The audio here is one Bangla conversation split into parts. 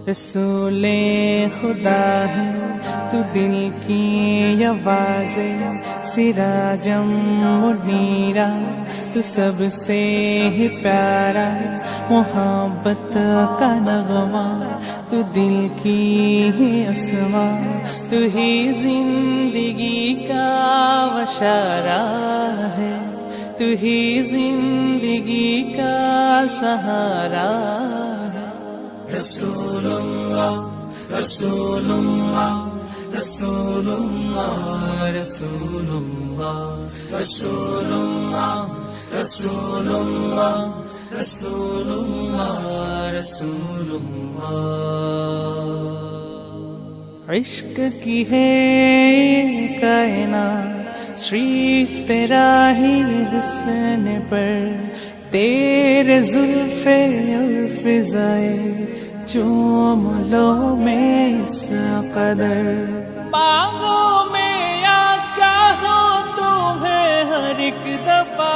रसूले खुदा है तू दिल की आवाज़े सिराजम मुनीरा तू सबसे ही प्यारा मोहब्बत का नगमा तू दिल की ही असमा तू ही जिंदगी का वशारा है तू ही जिंदगी का सहारा है रसूलुल्लाह रसूलुल्लाह रसूलुल्लाह रसूलुल्लाह रसूलुल्लाह रसूलुल्लाह रसूलुल्लाह रसूलुल्लाह इश्क की है कायनात सिर्फ तेरा ही हुस्न पर तेरे जुल्फे और फिजाए चूम लो में इस कदर मांगो में या चाहो तुम्हें हर एक दफा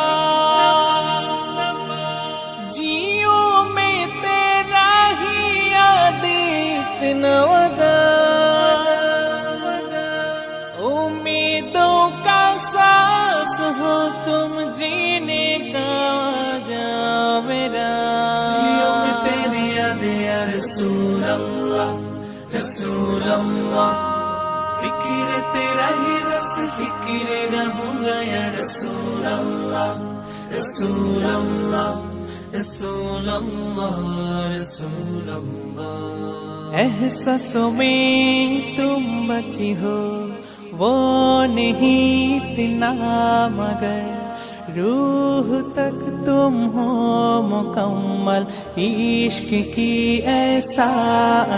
जियो में तेरा ही याद इतना वदा उम्मीदों का सांस हो तुम जीने का वजह मेरा तेरी याद या रसूल अल्लाह फिक्र तेरा ही बस फिक्र रहूंगा या रसूल अल्लाह रसूल अल्लाह रसूल अल्लाह रसूल अल्लाह एहसासों में तुम बची हो वो नहीं इतना मगर रूह तक तुम हो मुकम्मल इश्क की ऐसा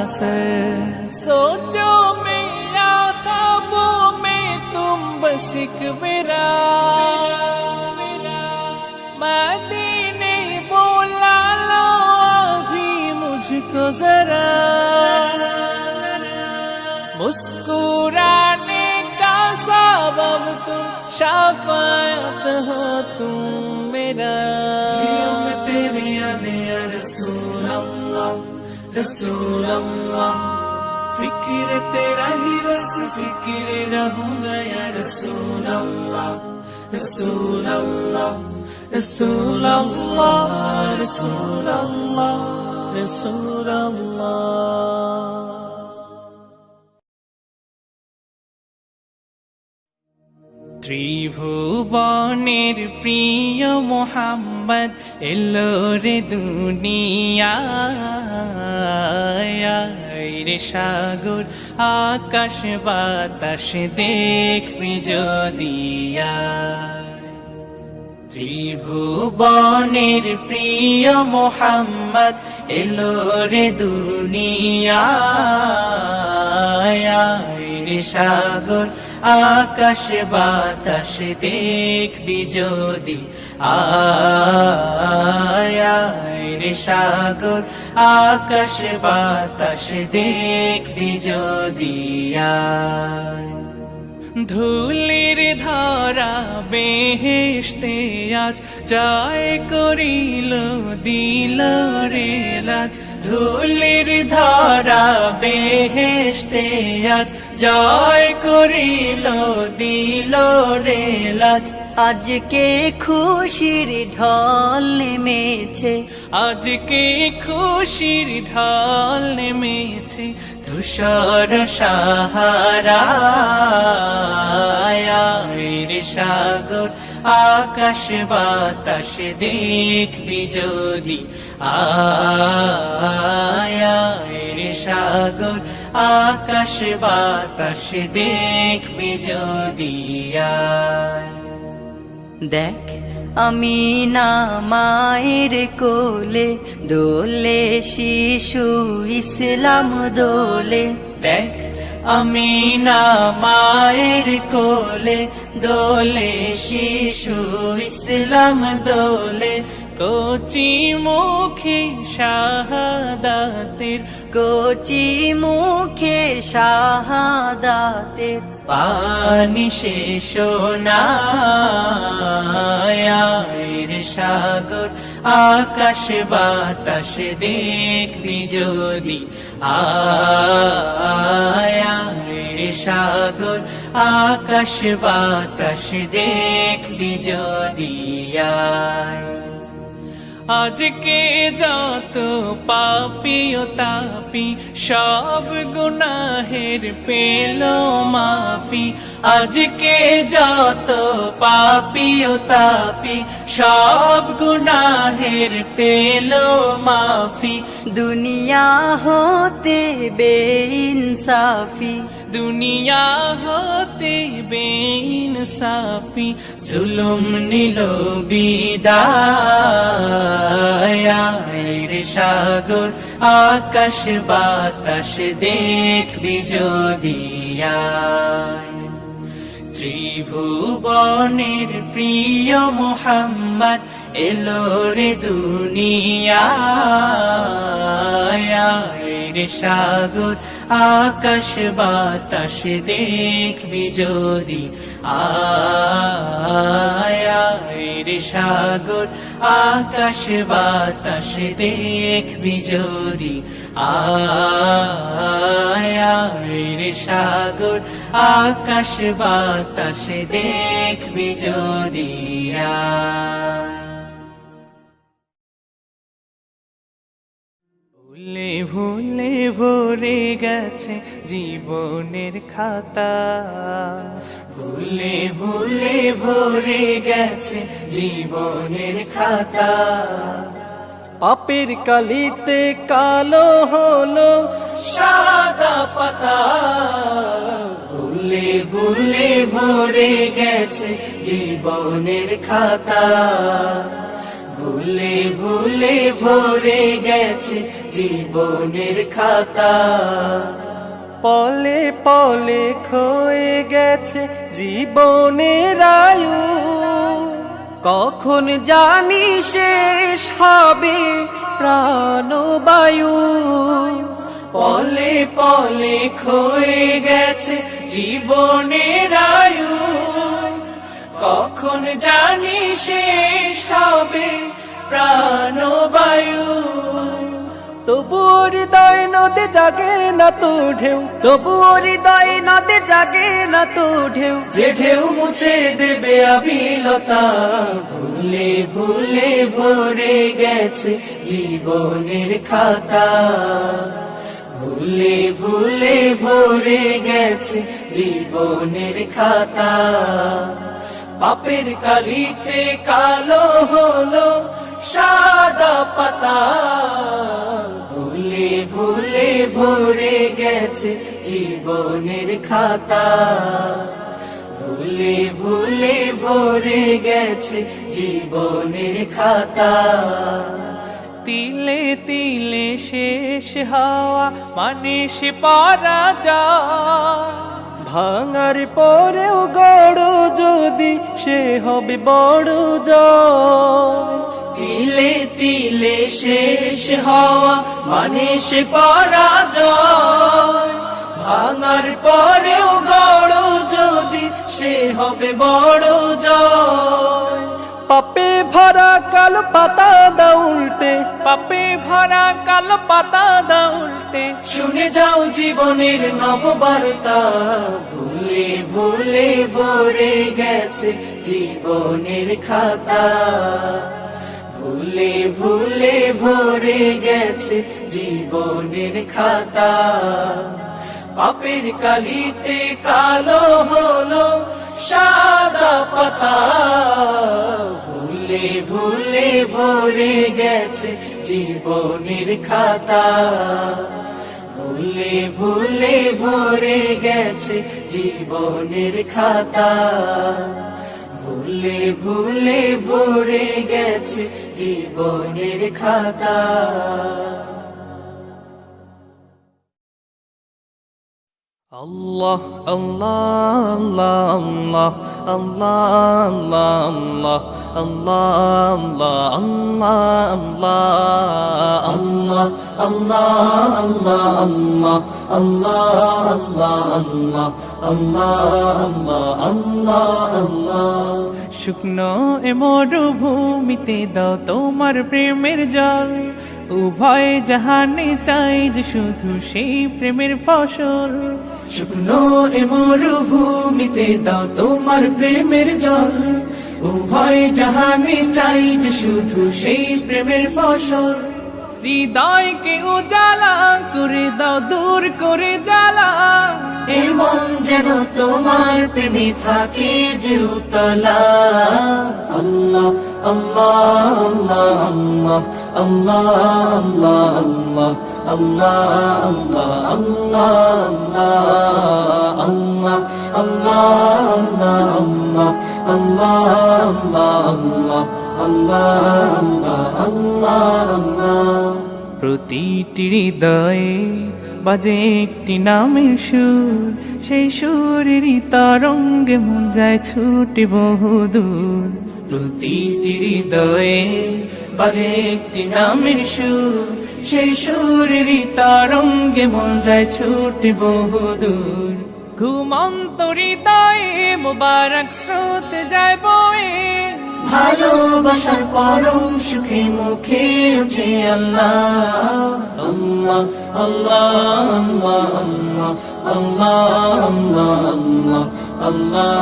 असर सोचो में या ख्वाबों में तुम बस एक मेरा मदीने बोला लो अभी मुझको जरा मुस्कुराने का सबब तुम शाफाअत हो तुम मेरा तेरी याद या रसूल अल्लाह फिक्र तेरा ही बस फिक्र रहूंगा या रसूल अल्लाह रसूल अल्लाह रसूल अल्लाह रसूल अल्लाह रसूल अल्लाह ত্রিভুবনের প্রিয় মোহাম্মদ এলো রে দুনিয়ায় রে সাগর আকাশ বাতাস দেখবি যদি ত্রিভুবনের প্রিয় মোহাম্মদ এলো রে দুনিয়ায় রে সাগর আকাশ বাতাস দেখবি যদি রে সাগর আকাশ বাতাস দেখবি যদি ধুলির ধরা বেহেশতে আজ জয় করিল দিল রে লাজ ধুলির ধরা বেহেশতে আজ জয় করিল দিল রে লাজ আজকে খুশির ঢল নেমেছে আজকে খুশির ঢল নেমেছে ধূসর সাহারা রে সাগর আকাশ বাতাস দেখবি যদি রে সাগর আকাশ বাতাস দেখবি যদি দেখ আমিনা মায়ের কোলে দোলে শিশু ইসলাম দোলে। দেখ আমিনা মায়ের কোলে দোলে শিশু ইসলাম দোলে। কচি মুখে শাহাদাতের, কচি মুখে শাহাদাতের পানি শেষ নায়ের সাগর আকাশ বাতাস দেখবি যদি আয়ের সাগর আকাশ বাতাস দেখবি যদি আয়। আজকে যত পাপী ও তাপী সব গুনাহের পেল মাফি। আজকে যত পাপী ও তাপী সব গুনাহের পেল মাফি। দুনিয়া হতে বেইনসাফি, দুনিয়া হতে বেইনসাফি জুলুম নিল বিদায়। আয়ের সাগর আকাশ বাতাস দেখবি যদি আয়। ত্রিভুবনের প্রিয় মোহাম্মদ এলো রে দুনিয়ায়। আয়ের সাগর আকাশ বাতাস দেখবি যদি আয়ের সাগর আকাশ বাতাস দেখবি যদি আয়ের সাগর আকাশ বাতাস দেখবি যদি ভুলে ভুলে ভরে গেছে জীবনের খাতা, ভুলে ভুলে ভরে গেছে জীবনের খাতা। পাপের কালিতে কালো হলো সাদা পাতা, ভুলে ভুলে ভরে গেছে জীবনের খাতা। ভুলে ভুলে ভরে গেছে জীবনের খাতা। পলে পলে ক্ষয়ে গেছে জীবনের আয়ু, কখন জানি শেষ হবে প্রাণবায়ু। পলে পলে ক্ষয়ে গেছে জীবনের আয়ু, কখন জানি শেষ হবে প্রাণবায়ু। তবুও হৃদয় নদে জাগে না তো ঢেউ, তবুও হৃদয় নদে জাগে না তো ঢেউ, যে ঢেউ মুছে দেবে আবিলতা। ভুলে ভুলে ভরে গেছে জীবনের খাতা, ভুলে ভুলে ভরে গেছে জীবনের খাতা। পাপের কালিতে কালো হলো সাদা পাতা, ভুলে ভুলে ভরে গেছে জীবনের খাতা। ভুলে ভুলে ভরে গেছে জীবনের খাতা। তিলে তিলে শেষ হওয়া মানে সে পরাজয়, ভাঙার পরেও গড় যদি সে হবে বড় জয়। তিলে তিলে শেষ হওয়া মানে সে পরাজয়, ভাঙার পরেও গড় যদি সে হবে বড় জয়। পাপে ভরা কালো পাতা দাও উল্টে, পাপে ভরা কালো পাতা দাও উল্টে, শুনে যাও জীবনের নববার্তা। ভুলে ভুলে ভরে গেছে জীবনের খাতা, ভুলে ভুলে ভরে গেছে জীবনের খাতা। পাপের কালিতে কালো হলো সাদা পাতা, ভুলে ভুলে ভরে গেছে জীবনের খাতা। ভুলে ভুলে ভরে গেছে জীবনের খাতা, ভুলে ভুলে ভরে গেছে জীবনের খাতা। আল্লাহ আল্লাহ আল্লাহ আল্লাহ আল্লাহ আল্লাহ আল্লাহ আল্লাহ আল্লাহ আল্লাহ আল্লাহ। শুকনো এ মরুভূমিতে দাও তোমার প্রেমের জল, উভয় জাহানে চাই যে শুধু সেই প্রেমের ফসল। শুকনো এ মরুভূমিতে দাও তোমার প্রেমের জল, উভয় জাহানে চাই যে শুধু সেই প্রেমের ফসল। হৃদয়কে উজালা করে দাও, দূর করে জ্বালা, এই মন যেন তোমার প্রেমে থাকে যে উতলা। আল্লাহ আল্লাহ আল্লাহ আল্লাহ আল্লাহ আল্লাহ আল্লাহ আল্লাহ আল্লাহ। প্রতিটি হৃদয়ে বাজে একটি নামের সুর, সেই সুরেরই তরঙ্গে মন যায় ছুটে বহুদূর। প্রতিটি হৃদয়ে বাজে একটি নামের সুর, সেই সুরেরই তরঙ্গে মন যায় ছুটে বহুদূর। ঘুমন্ত হৃদয়ে মোবারক স্রোত যায় বয়ে, ভালোবাসার পরম সুখে মুখে উঠে আল্লাহ আল্লাহ আল্লাহ আল্লাহ আল্লাহ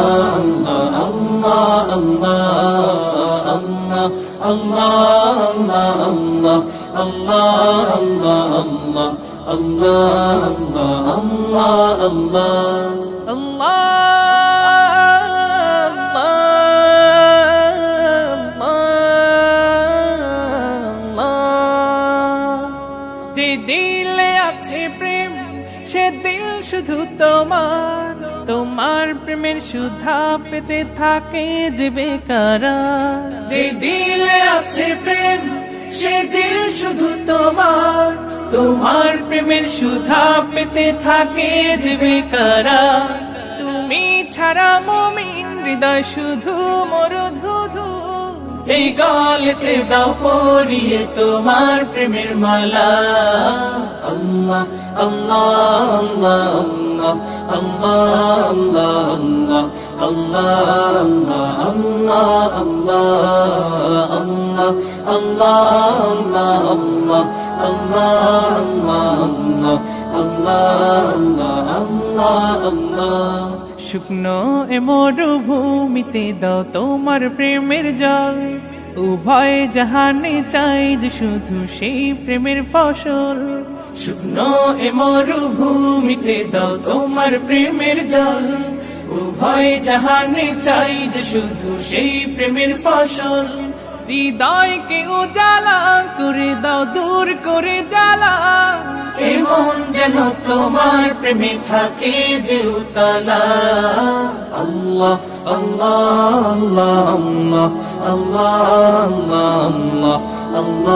যে দিলে আছে প্রেম সে দিল শুধু তোমার, তোমার প্রেমের সুধা পেতে থাকে যে বেকারার। যে দিলে আছে প্রেম সে দিল শুধু তোমার, তোমার প্রেমের সুধা পেতে থাকে যে বেকারার। তুমি ছাড়া মুমিন হৃদয় শুধু মরুধুধু, এই গলেতে দাও পরিয়ে তোমার প্রেমের মালা। আল্লাহ আল্লাহ আল্লাহ আল্লাহ আল্লাহ আল্লাহ আল্লাহ আল্লাহ। শুকনো এ মরুভূমিতে দাও তোমার প্রেমের জল, উভয় জাহানে চাই যে শুধু সেই প্রেমের ফসল। শুকনো এ মরুভূমিতে দাও তোমার প্রেমের জল, উভয় জাহানে চাই যে শুধু সেই প্রেমের ফসল। হৃদয়কে উজালা করে দাও, দূর করে জ্বালা, এ মন যেন তোমার প্রেমে থাকে যে উতলা। আল্লাহ আল্লাহ আল্লাহ আল্লাহ আল্লাহ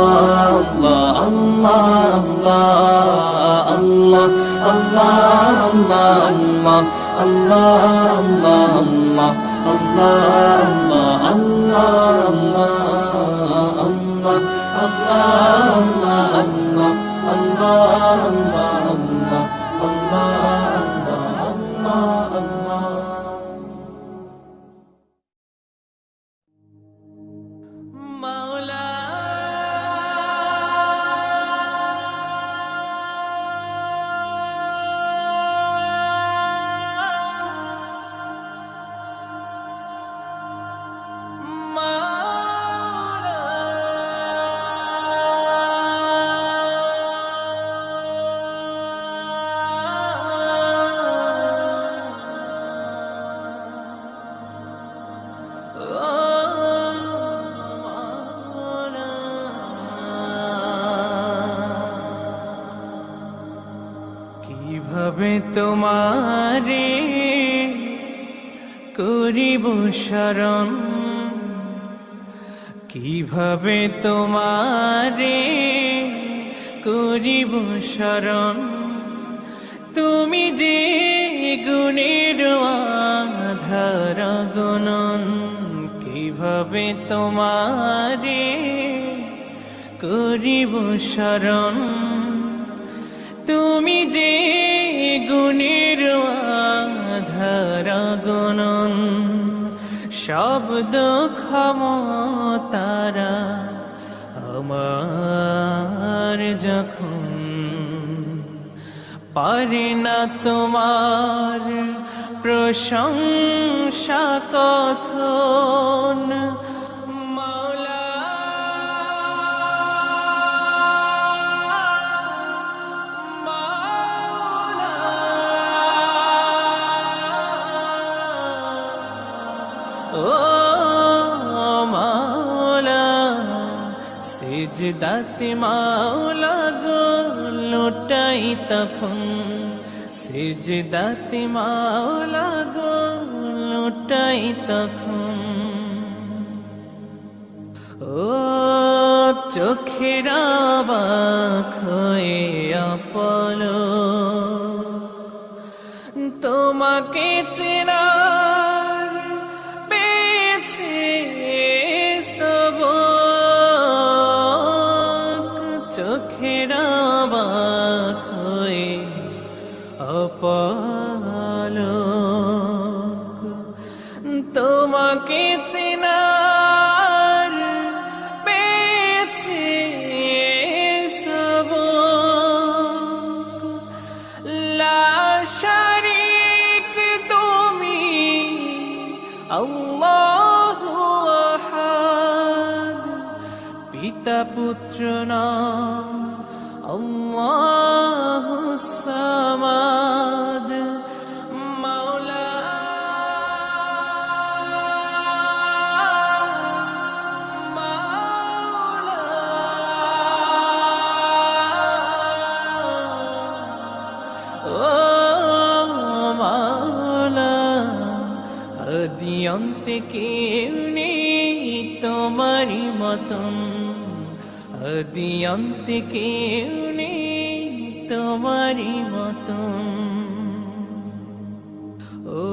কিভাবে তোমারে করিব শরণ কিভাবে তোমারে করিব শরণ তুমি যে গুণের আধার গণন কিভাবে তোমারে করিব শরণ তুমি যে গুণের আধার গণন শব্দ ক্ষমতারা আমার যখন পারে না তোমার প্রশংসা কথন মাওলা মাওলা ও মাওলা সিজদাতে মাওলা গো লুটাই তখন সিজদাতে মাওলা গো লুটাই তখন ও চোখের অবাক হয়ে আপলো তোমাকে চেনার পেয়েছে সবক চোখের অবাক হয়ে অপলক তোমাকে চেনার পেয়েছে সবক লা শারীক তুমি আল্লাহু আহাদ পিতা পুত্র নাম আল্লাহুস সামাদ মাওলা মাওলা ও মাওলা আদি অন্তে কেউ নেই তোমারই মতন আদি অন্তে কেউ নেই তোমারই মতন ও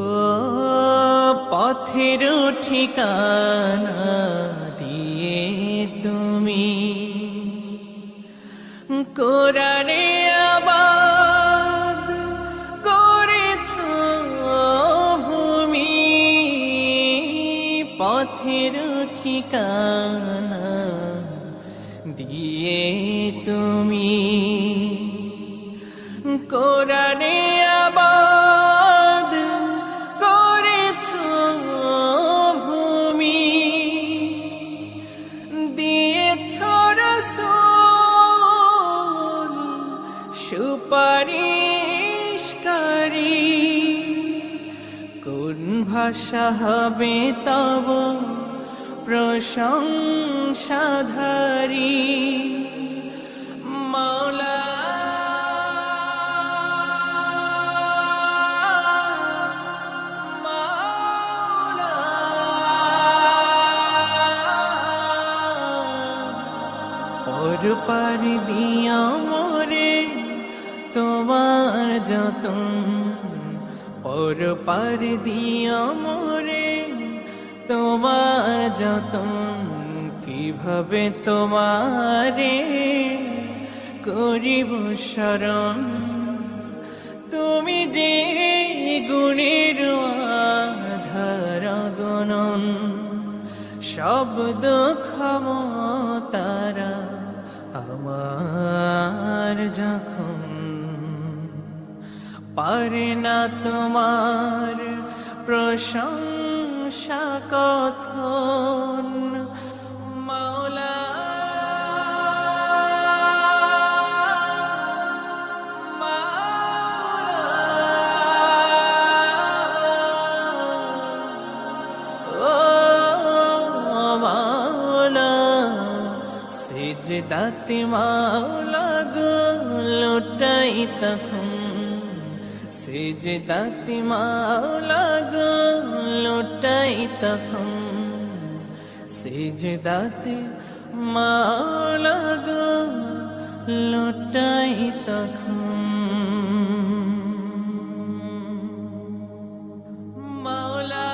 পথের ঠিকানা দিয়ে তুমি কোরআনে আবাদ করেছ ভূমি পথের ঠিকানা দিয়ে তুমি কোরআনে আবাদ করেছ ভূমি দিয়েছ রাসূল সুপারিশকারী কোন ভাষা হবে তব প্রশংসাধারী মাওলা মাওলা পর পারি দিয়া মোরে তোমার যতন পর পারি দিয়া মোরে তোমার যতন কিভাবে তোমারে করিব শরণ তুমি যে গুণের আধার গণন শব্দ ক্ষমতারা আমার যখন পারে না তোমার প্রশংসা কথন মাওলা মাওলা ও মাওলা সিজদাতে মাওলা গো লুটাই তখন সিজদাতে মাওলা গো তখন সিজদাতে মাওলা গো লুটাই তখন মাওলা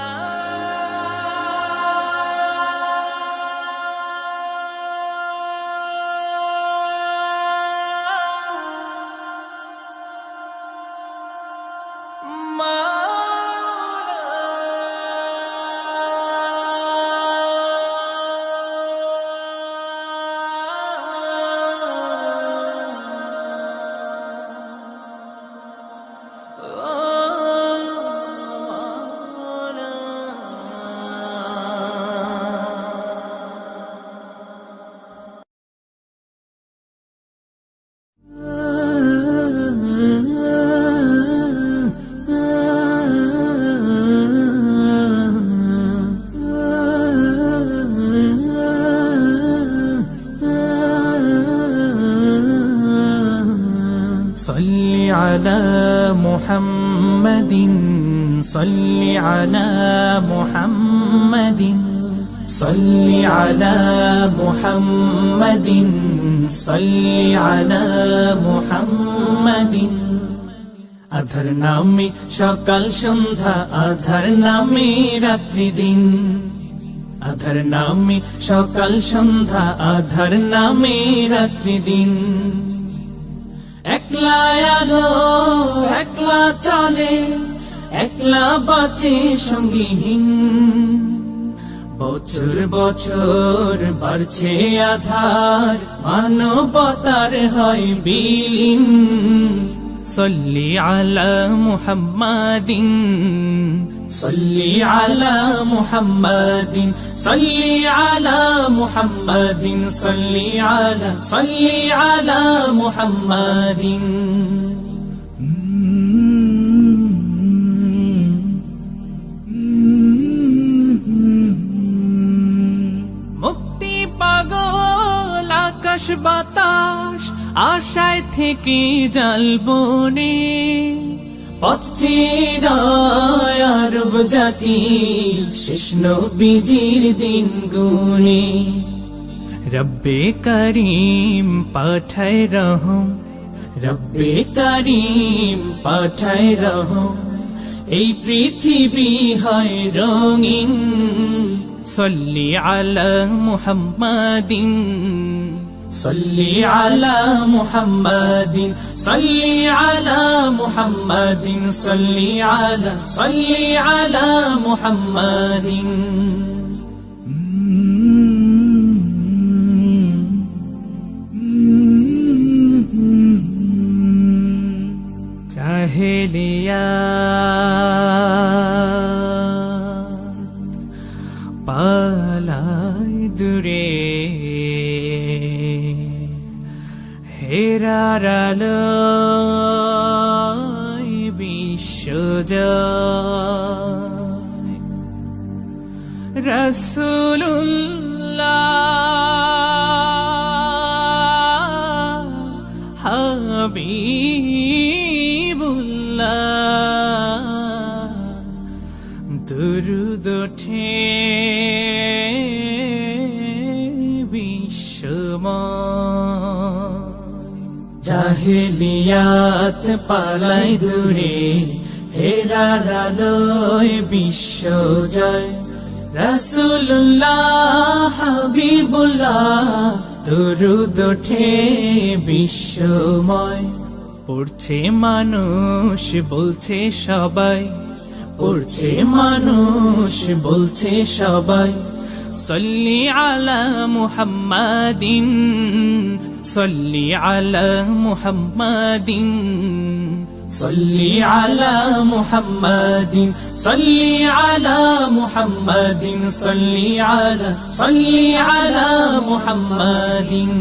صل على محمد صل على محمد صل على محمد صل على محمد আধার নামে সকাল সন্ধ্যা আধার নামে রাত্রি দিন আধার নামে সকাল সন্ধ্যা আধার নামে রাত্রি দিন একলা আলো একলা চলে একলা বাঁচে সঙ্গীহীন বছর বছর বাড়ছে আধার মানবতার হয় বিলীন সল্লি আলা মুহাম্মাদিন সল্লি আলা মুহাম্মাদিন সল্লি আলা মুহাম্মাদিন সল্লি আলা মুহাম্মাদিন মুক্তি পাগল আকাশ বাতাস আশায় থেকে জ্বালবনে পথ চিরায় আরব জাতি শেষ নবীজির দিন গুনে রব্বে করিম পাঠায় রহম রব্বে করিম পাঠায় রহম এই পৃথিবী হয় রঙিন সল্লি আলা মুহাম্মাদিন صلي على محمد صلي على محمد صلي على محمد জাহেলিয়াত পালাই দূরে হেরার আলোয় বিশ্বজয় রাসূলুল্লাহ হাবিবুল্লাহ দুরূদ ওঠে বিশ্বময় জাহেলিয়াত পালাই দূরে হেরার আলোয় বিশ্বজয় রাসূলুল্লাহ হাবিবুল্লাহ দুরূদ ওঠে বিশ্বময় পড়ছে মানুষ বলছে সবাই পড়ছে মানুষ বলছে সবাই সল্লি আলা মুহাম্মাদিন সল্লি আলা মুহাম্মাদিন সল্লি আলা মুহাম্মাদিন সল্লি আলা মুহাম্মাদিন সল্লি আলা মুহাম্মাদিন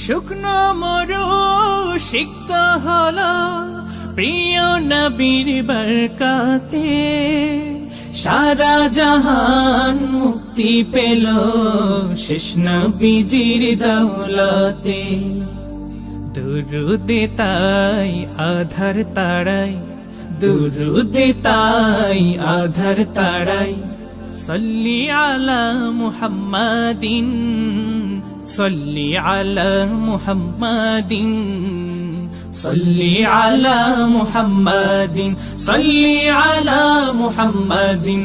শুকনো মরু সিক্ত হলো প্রিয় নবীর বরকতে সারা জাহান মুক্তি পেল শেষ নবীজির দৌলতে দুরুদে তাই আধার তারাই, দুরুদে তাই আধার তারাই। সল্লি আলা মুহাম্মাদিন, সল্লি আলা মুহাম্মাদিন, সল্লি আলা মুহাম্মাদিন, সল্লি আলা মুহাম্মাদিন,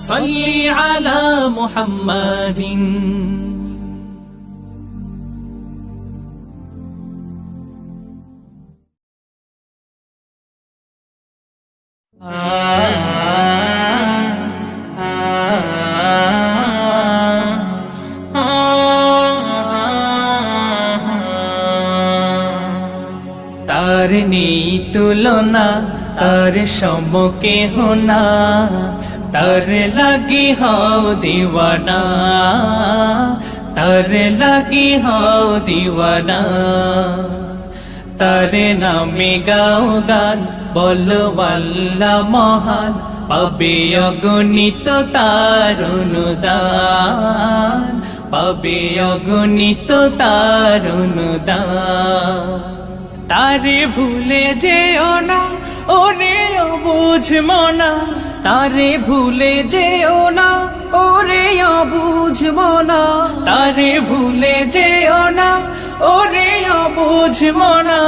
সল্লি আলা মুহাম্মাদিন। তার নেই তুলনা, তার সম কেহ না, তার লাগি হও দিওয়ানা, তার লাগি হও দিওয়ানা। তার নামে গাও গান, বলো আল্লাহ মহান, পাবে অগণিত তার অনুদান, পাবে অগণিত তার অনুদান। তারে ভুলে যেও না, ওরে অবুঝ মনা, তারে ভুলে যেও না, ওরে অবুঝ মনা, তারে ভুলে যেও না, ওরে অবুঝ মনা।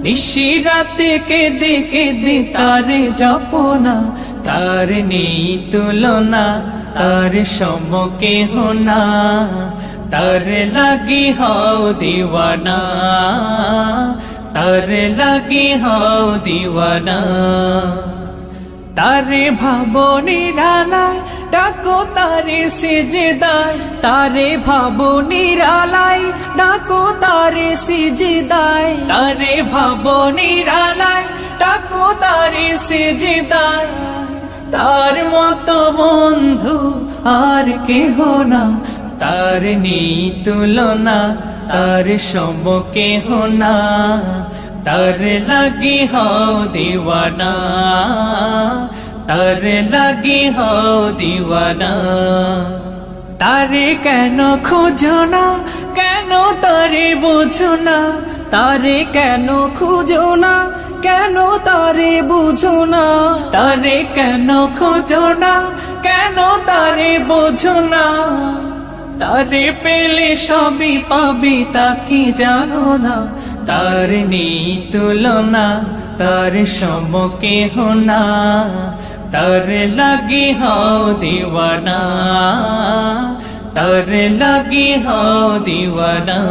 নিশি রাতে কেঁদে কেঁদে তারে জপনা, তার নেই তুলনা, তার সম কেহ না, তার লাগি হও দিওয়ানা, তার লাগি হও দিওয়ানা। তারে ভাবো নিরালায়, ডাকো তারে সিজদায়, তারে ভাবো নিরালায়, ডাকো তারে সিজদায়, তারে ভাবো নিরালায়, ডাকো তারে সিজদায়। তার মতো বন্ধু আর কেহ না, তার নেই তুলনা, তার সম কেহ না, তার লাগি হও দিওয়ানা, তার লাগি হও দিওয়ানা। তারে কেন খোঁজো না, কেন তারে বুঝো না, তারে কেন খুঁজো না, কেন তারে বুঝো না, তারে কেন খোঁজো না, কেন তারে বুঝো না। তারে পেলে সবই পাবি তা কি জানো না, তার নেই তুলনা, তার সম কেহ না, তার লাগি হও দিওয়ানা, তার লাগি হও দিওয়ানা।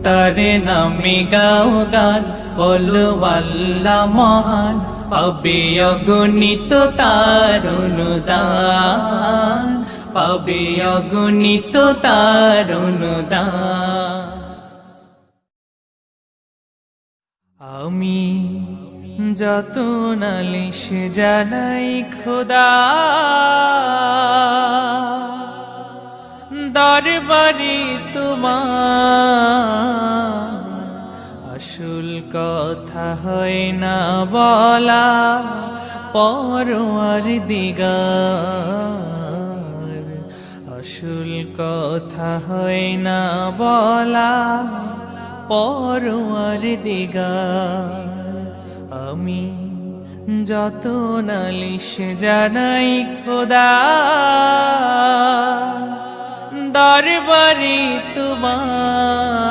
তার নামে গাও গান, বলো আল্লাহ মহান, পাবে অগণিত তার অনুদান, পাবে অগণিত তার অনুদান। আমি যত নালিশ জানাই খোদা, দরবারে তোমার আসল কথা হয় না বলা, পরওয়ার দিগার আসল কথা হয় না বলা, পরওয়ার দিগার। আমি যত নালিশ জানাই খোদা, দরবারে তোমার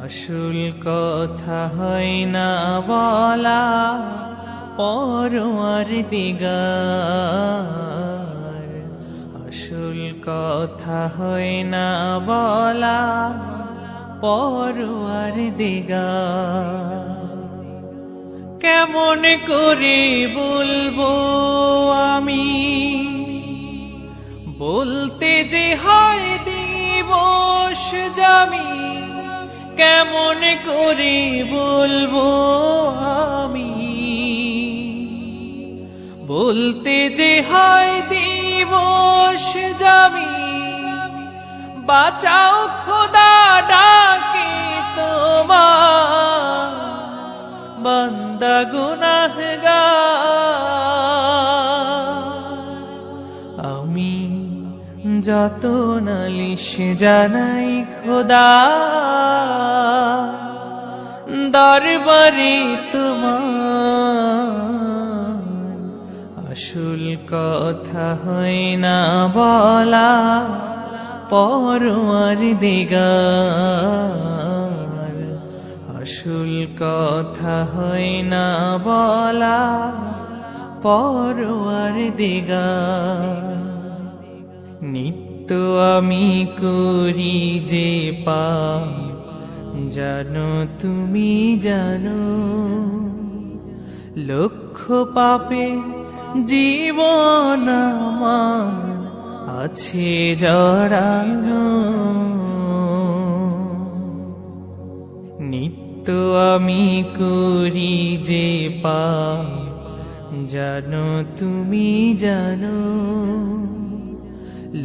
আসল কথা হয় না বলা, পরওয়ার দিগার আসল কথা হয় না বলা, পরওয়ার দিগার। কেমন করে বলবো আমি, বলতে যে হয় দিবস জামি, কেমন করে বলবো আমি, বলতে যে হয় দিবস জামি। বাঁচাও খোদা ডাকে তোমার, বান্দা গুনাহগার। আমি যত নালিশ জানাই খোদা দরবারে তোমার, আসল কথা হয় না বলা পরওয়ারদিগার, আসল কথা হয় না বলা পরওয়ারদিগার। নিত্য আমি করি যে পাপ জানো তুমি জানো, লক্ষ পাপে জীবন আমার আছে জড়ানো। নিত্য আমি করি যে পাপ জানো তুমি জানো,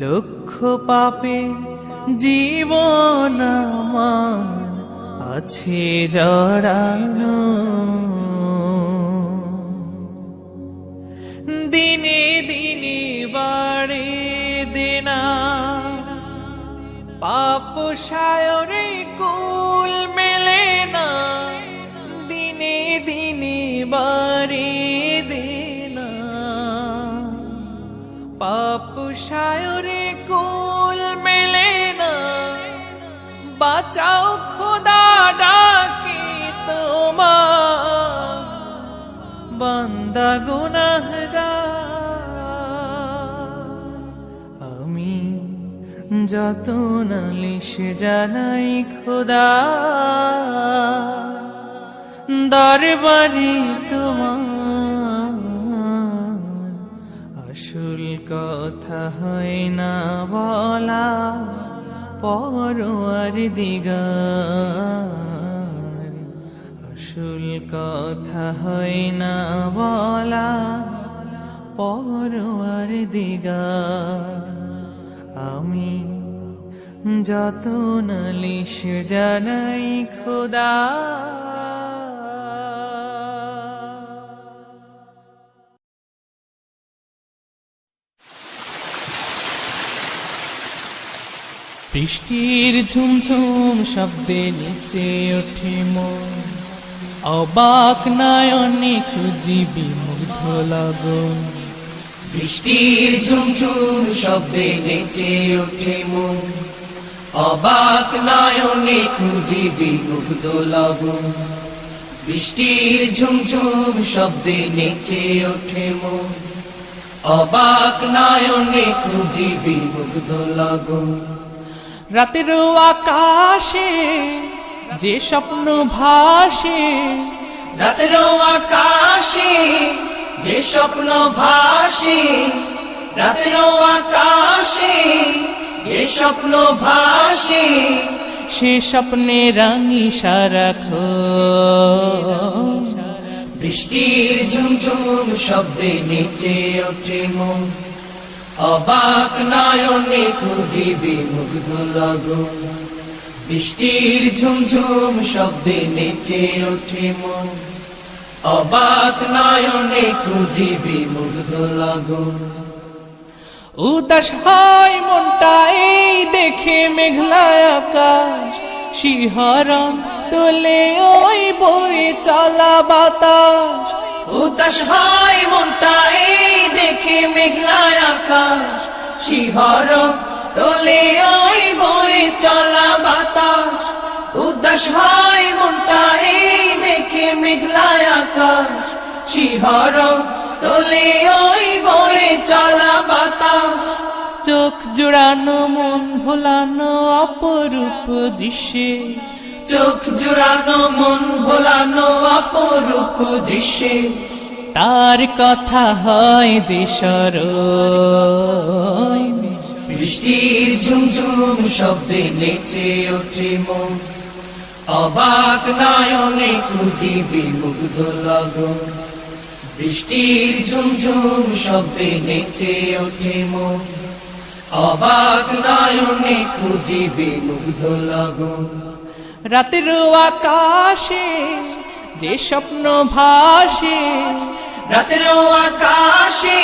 লক্ষ পাপে জীবন আমার আছে জড়ানো। দিনে দিনে বাড়ে দেনা পাপ সায়রে কুল মেলে না, দিনে দিনে বাড়ে দেনা পাপ সায়রে কুল মেলে না। বাঁচাও খোদা ডাকি তোমার, বান্দা গুনাহগার। আমি যত নালিশ জানাই খোদা দরবারে তোমার, আসল কথা হয় না বলা পরওয়ারদিগার, আসল কথা হয় না বলা পরওয়ারদিগার। আমি যত নালিশ জানাই খোদা। বৃষ্টির ঝুমঝুম শব্দে নিচে ওঠে মন, অবাক নয়নে খুঁজি বিমুগ্ধ লগন। বৃষ্টির ঝুমঝুম শব্দে নেচে ওঠে মন, অবাক নয়নে খুঁজি বিমুগ্ধ লগন। বৃষ্টির ঝুমঝুম শব্দে নেচে ওঠে মন, অবাক নয়নে খুঁজি বিমুগ্ধ লগন। রাতের আকাশে যে স্বপ্ন ভাসে, রাতের আকাশে যে স্বপ্ন ভাসে, রাতের আকাশে যে স্বপ্ন ভাসে, সে স্বপ্নে রাঙি সারাক্ষণ। বৃষ্টির ঝুমঝুম শব্দে নেচে ওঠে মন, অবাক নয়নে খুঁজি বিমুগ্ধ লগন। বৃষ্টির ঝুমঝুম শব্দে নেচে ওঠে মন, অবাক নয়নে খুঁজি বিমুগ্ধ লগন। উদাস হয় মনটা এই দেখে মেঘলা আকাশ, শিহরণ তোলে ওই বয়ে চলা বাতাস। উদাস হয় মনটা এই দেখে মেঘলা আকাশ, শিহরণ তোলে ওই বয়ে চলা বাতাস। উদাস হয় মনটা এই দেখে মেঘলা আকাশ, শিহরণ তোলে ওই বয়ে চলা বাতাস। চোখ জোড়ানো মন ভোলানো অপরূপ দৃশ্যে, চোখ জোড়ানো মন ভোলানো অপরূপ দৃশ্যে, তার কথা হয় যে স্মরণ। বৃষ্টির ঝুমঝুম শব্দে নেচে ওঠে মন, অবাক নয়নে খুঁজি বিমুগ্ধ লগন। বৃষ্টির ঝুমঝুম শব্দে নেচে ওঠে মন, অবাক নয়নে খুঁজি বিমুগ্ধ লগন। রাতের আকাশে যে স্বপ্ন ভাসে, রাতের আকাশে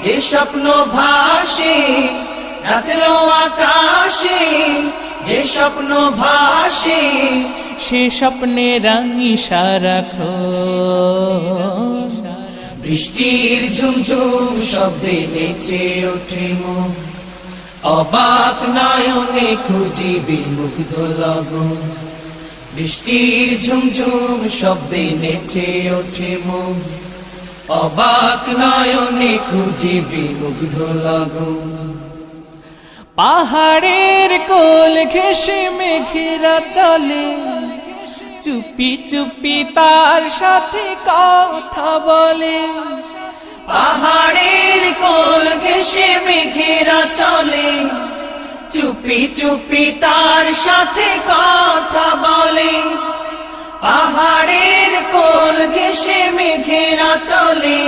যে স্বপ্ন ভাসে, রাতেরও আকাশে যে স্বপ্ন ভাসে, সে স্বপ্নে রাঙি সারাক্ষণ। বৃষ্টির ঝুমঝুম শব্দে নেচে ওঠে মন, অবাক নয়নে খুঁজিবি মুগ্ধ লগন। বৃষ্টির ঝুমঝুম শব্দে নেচে ওঠে মন, অবাক নয়নে খুঁজিবি মুগ্ধ লগন। পাহাড়ের কোল ঘেঁষে মেঘেরা চলে, চুপি চুপি তার সাথে কথা বলে। পাহাড়ের কোল ঘেঁষে মেঘেরা চলে, চুপি চুপি তার সাথে কথা বলে। পাহাড়ের কোল ঘেঁষে মেঘেরা চলে,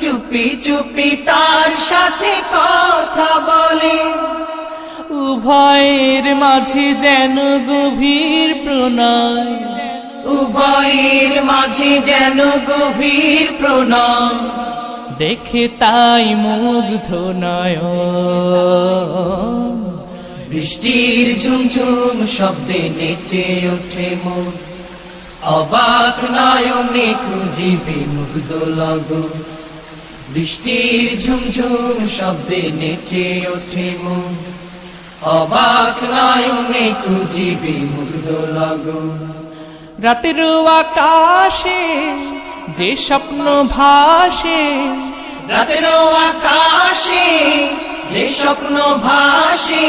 চুপি চুপি তার সাথে কথা বলে। উভয়ের মাঝে যেন গভীর প্রণয়, উভয়ের মাঝে যেন গভীর প্রণয়। দেখে তাই মুগ্ধ নয়ন। বৃষ্টির ঝুমঝুম শব্দে নেচে ওঠে মন, অবাক নয়নে খুঁজিবি মুগ্ধ লগন। বৃষ্টির ঝুমঝুম শব্দে নেচে ওঠে মন, অবাক নয়নে খুঁজিবি মুগ্ধ লগন। রাতের আকাশে যে স্বপ্ন ভাসে, রাতেরও আকাশে যে স্বপ্ন ভাসে,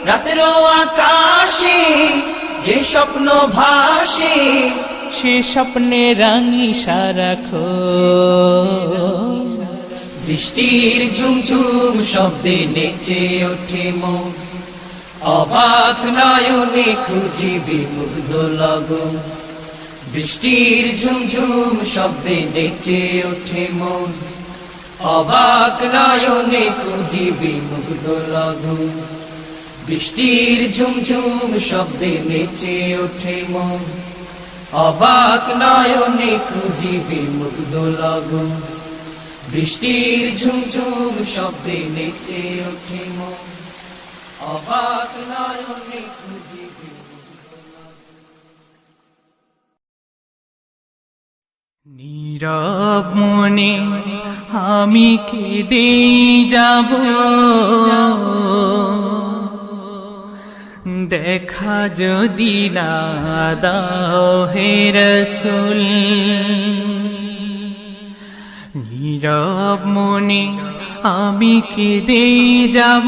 রাতেরও আকাশে যে স্বপ্ন ভাসে, সে স্বপ্নে রাঙি সারাক্ষণ। বৃষ্টির ঝুমঝুম শব্দে নেচে ওঠে মন, অবাক নয়নে খুঁজিবি মুগ্ধ লগন। বৃষ্টির ঝুমঝুম শব্দে নেচে ওঠে মন, অবাক নয়নে খুঁজিবি মুগ্ধ লগন। বৃষ্টির ঝুমঝুম শব্দে নেচে ওঠে মন, অবাক নয়নে খুঁজিবি মুগ্ধ লগন। বৃষ্টির ঝুমঝুম শব্দে নেচে ওঠে মন, অবাক নয়নে খুঁজিবি মুগ্ধ লগন। নীরব মনে আমি কেঁদে যাব, দেখা যদি না দাও হে রাসূল। নীরব মনে আমি কেঁদে যাব,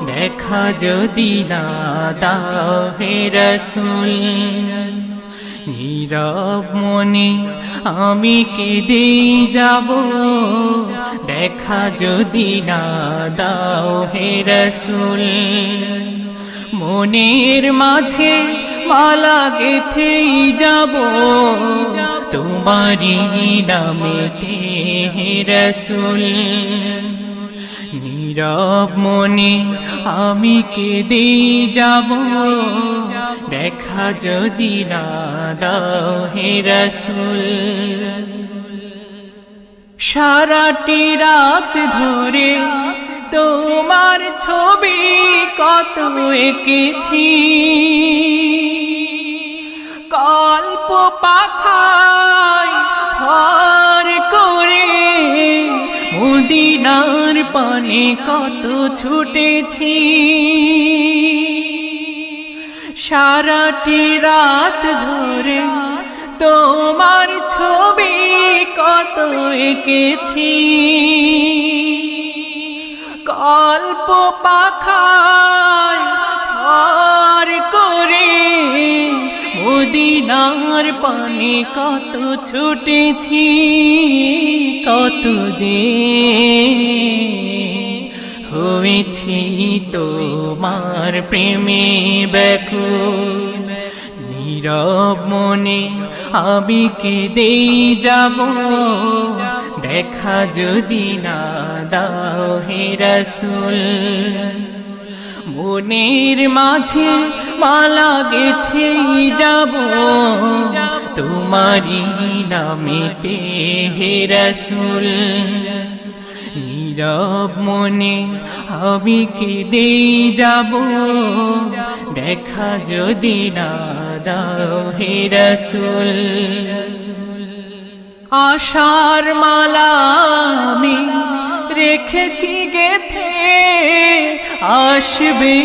দেখা যদি না দাও হে রাসূল। নীরব মনে আমি কেঁদে যাব, দেখা যদি না দাও হে রাসূল। মনের মাঝে মালা গেথেই যাব তোমারি নামেতে হে রাসূল। নীরব মনে আমি কেঁদে যাব, দেখা যদি না দাও হে রাসূল। সারাটি রাত ধরে তোমার ছবি কত এঁকেছি, কল্প পাখায় ভর করে মদিনার পানে কত ছুটেছি। সারাটি রাত ধরে তোমার ছবি কত এঁকেছি, কল্প পাখায় ভর করে মদিনার পানে কত ছুটেছি। কত যে হয়েছি তোমার প্রেমে ব্যাকুল। নীরব মনে আমি কেঁদে যাব, দেখা যদি না দাও হে রাসূল। মনের মাঝে মালা গেথেই যাব তোমারি নামেতে হে রাসূল। নীরব মনে আমি কেঁদেই যাব দেখা যদি না দাও হে রাসূল আশার মালা আমি রেখেছি গেথে আসবে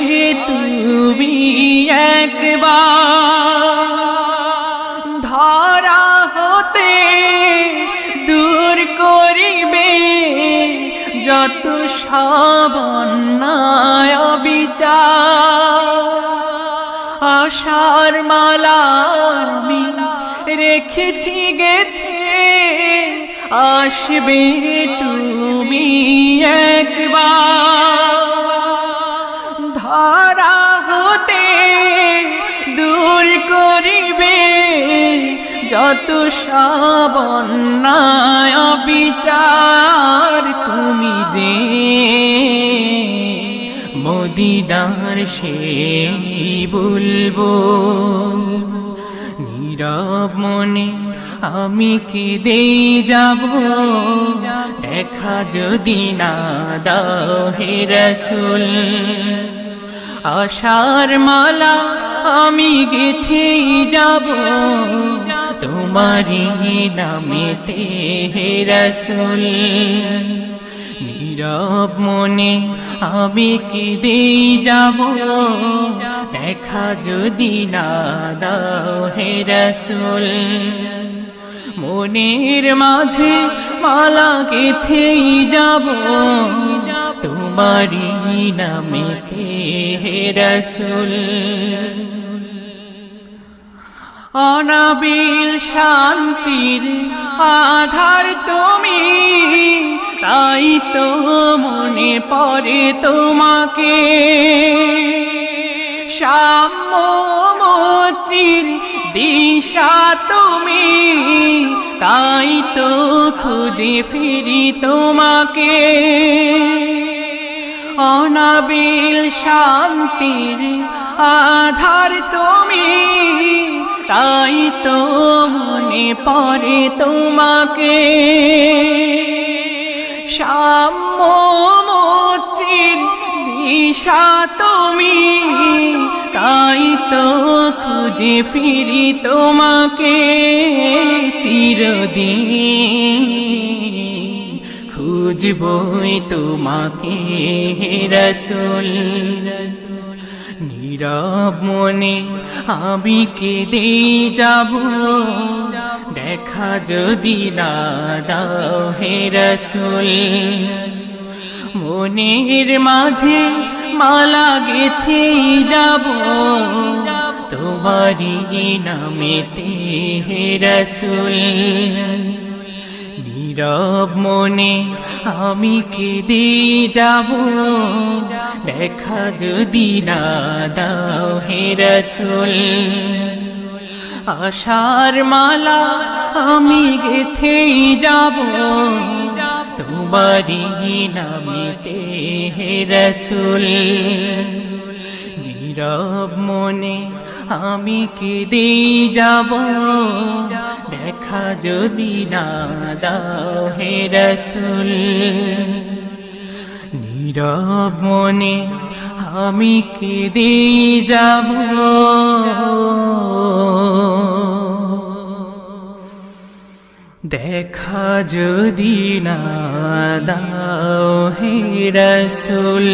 তুমি একবার ধরা হতে দূর করিবে যত সব অন্যায় বিচার আশার মালা আমি রেখেছি গেথে আসবে তুমি একবার ধরা হতে দূর করিবে যত সব অন্যায় বিচার তুমি যে মদিনার সেই বলবো নীরব মনে আমি কেঁদেই যাব দেখা যদি না দাও হে রাসূল আশার মালা আমি গেথেই যাব তোমারি নামেতে হে রাসূল নীরব মনে আমি কেঁদেই যাব দেখা যদি না দাও হে রাসূল মনের মাঝে মালা গেথেই যাব তোমারি নামেতে হে রাসূল অনাবিল শান্তির আধার তুমি তাই তো মনে পড়ে তোমাকে সাম্য মৈত্রীর দিশা তুমি তাই তো খুঁজে ফিরি তোমাকে অনাবিল শান্তির আধার তুমি তাই তো মনে পড়ে তোমাকে সাম্য মৈত্রীর দিশা তুমি তাই তো খুঁজে ফিরি তোমাকে চিরদিন খুঁজবই তোমাকে হে রাসূল নীরব মনে আমি কেঁদেই যাব দেখা যদি না দাও হে রাসূল মনের মাঝে মালা গেথেই যাব তোমারি নামেতে হে রাসূল নীরব মনে আমি কেঁদেই যাব দেখা যদি না দাও হে রাসূল আশার মালা আমি গেথেই যাব তোমারি নামেতে হে রাসূল নীরব মনে আমি কেঁদেই যাব দেখা যদি না দাও হে রাসূল নীরব মনে আমি কেঁদেই যাব দেখা যদি না দাও হে রাসূল